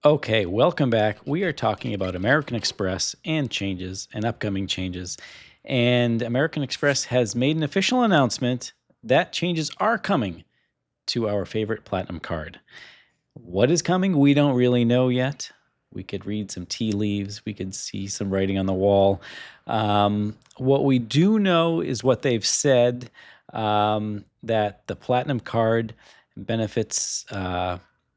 Okay, welcome back. We are talking about American Express and changes and upcoming changes. And American Express has made an official announcement that changes are coming to our favorite Platinum card. What is coming? We don't really know yet. We could read some tea leaves, we could see some writing on the wall. What we do know is what they've said, that the Platinum card benefits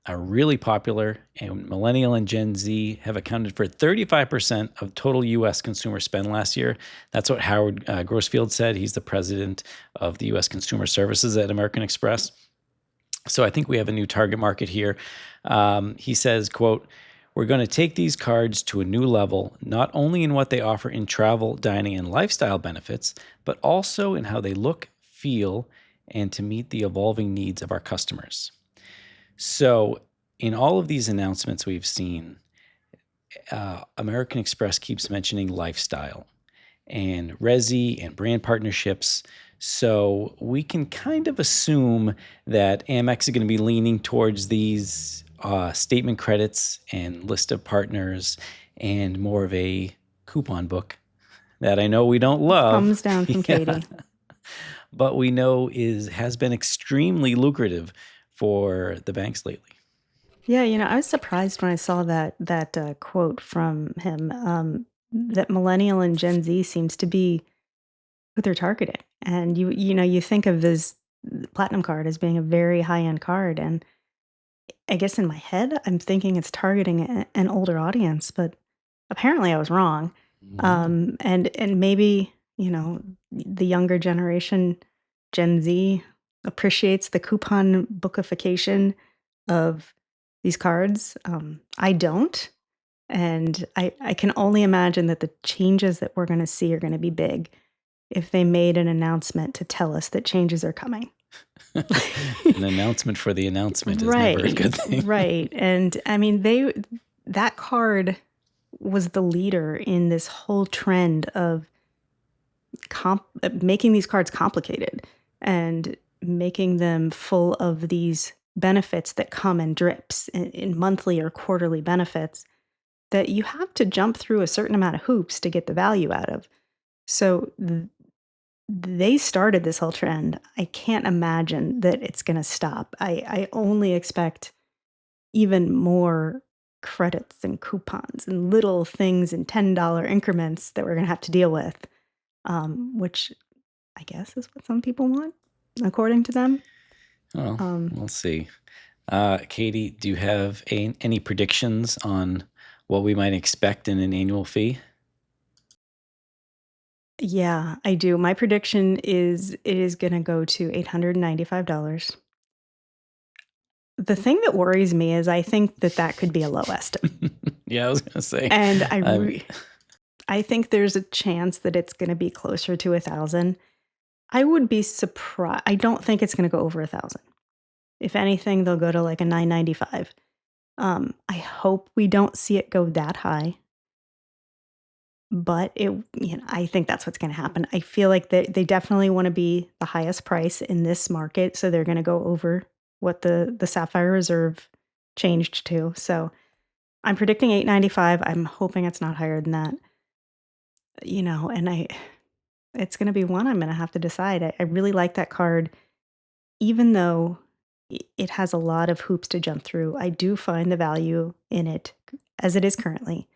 are really popular, and Millennial and Gen Z have accounted for 35% of total US consumer spend last year. That's what Howard Grossfield said. He's the president of the US Consumer Services at American Express. So I think we have a new target market here. He says, quote, "We're going to take these cards to a new level, not only in what they offer in travel, dining, and lifestyle benefits, but also in how they look, feel, and to meet the evolving needs of our customers." So, in all of these announcements we've seen, American Express keeps mentioning lifestyle and resi and brand partnerships. So, we can kind of assume that Amex is going to be leaning towards these statement credits and list of partners and more of a coupon book that I know we don't love. Thumbs down from Yeah, Katie. but we know is has been extremely lucrative for the banks lately. Yeah, I was surprised when I saw that quote from him, that millennial and Gen Z seems to be who they're targeting. And you think of this platinum card as being a very high-end card, and I guess in my head, I'm thinking it's targeting an older audience, but apparently I was wrong. No. And maybe, the younger generation, Gen Z, appreciates the coupon bookification of these cards. I don't. And I can only imagine that the changes that we're going to see are going to be big if they made an announcement to tell us that changes are coming. An announcement for the announcement is never a Right, good thing. right. And I mean, that card was the leader in this whole trend of making these cards complicated and making them full of these benefits that come in drips, in monthly or quarterly benefits that you have to jump through a certain amount of hoops to get the value out of. So they started this whole trend. I can't imagine that it's going to stop. I only expect even more credits and coupons and little things in $10 increments that we're going to have to deal with, which I guess is what some people want, according to them. Well, Um, we'll see. Katie, do you have any predictions on what we might expect in an annual fee? yeah, I do. My prediction is it is going to go to $895. The thing that worries me is I think that could be a low estimate. Yeah, I was gonna say. And Um, I think there's a chance that it's gonna be closer to 1,000. I would be surprised. I don't think it's gonna go over 1,000. If anything, they'll go to, like, a 995. I hope we don't see it go that high, but I think that's what's gonna happen. I feel like they definitely wanna be the highest price in this market, so they're gonna go over what the Sapphire Reserve changed to. So, I'm predicting 895. I'm hoping it's not higher than that. And it's gonna be one I'm gonna have to decide. I really like that card, even though it has a lot of hoops to jump through. I do find the value in it as it is currently,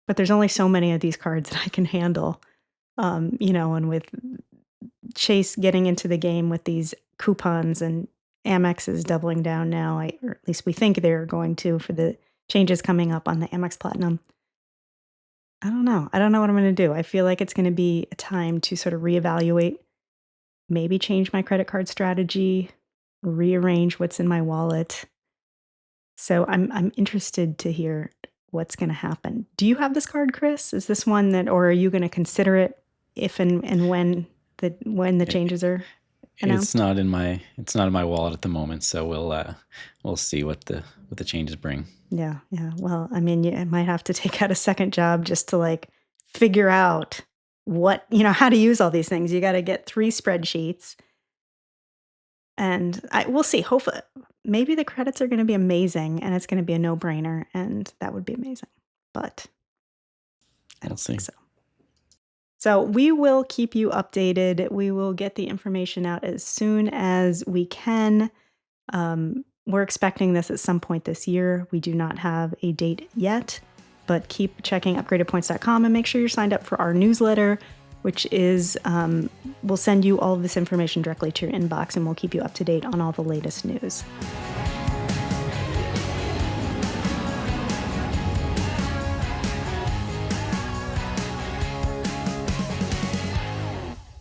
but there's only so many of these cards that I can handle. And with Chase getting into the game with these coupons and Amex is doubling down now, or at least we think they're going to for the changes coming up on the Amex Platinum. I don't know. I don't know what I'm gonna do. I feel like it's gonna be a time to sort of reevaluate, maybe change my credit card strategy, rearrange what's in my wallet. So I'm interested to hear what's gonna happen. Do you have this card, Chris? Is this one that, or are you gonna consider it if and when the it, changes are it's announced? not in my wallet at the moment, so we'll see what the changes bring. Yeah, yeah. Well, I mean, you might have to take out a second job just to like figure out how to use all these things. You got to get 3 spreadsheets and we'll see. Hopefully, maybe the credits are going to be amazing and it's going to be a no-brainer, and that would be amazing. But I We'll don't see. think so. So we will keep you updated. We will get the information out as soon as we can. We're expecting this at some point this year. We do not have a date yet, but keep checking upgradedpoints.com and make sure you're signed up for our newsletter, which is, we'll send you all of this information directly to your inbox, and we'll keep you up to date on all the latest news.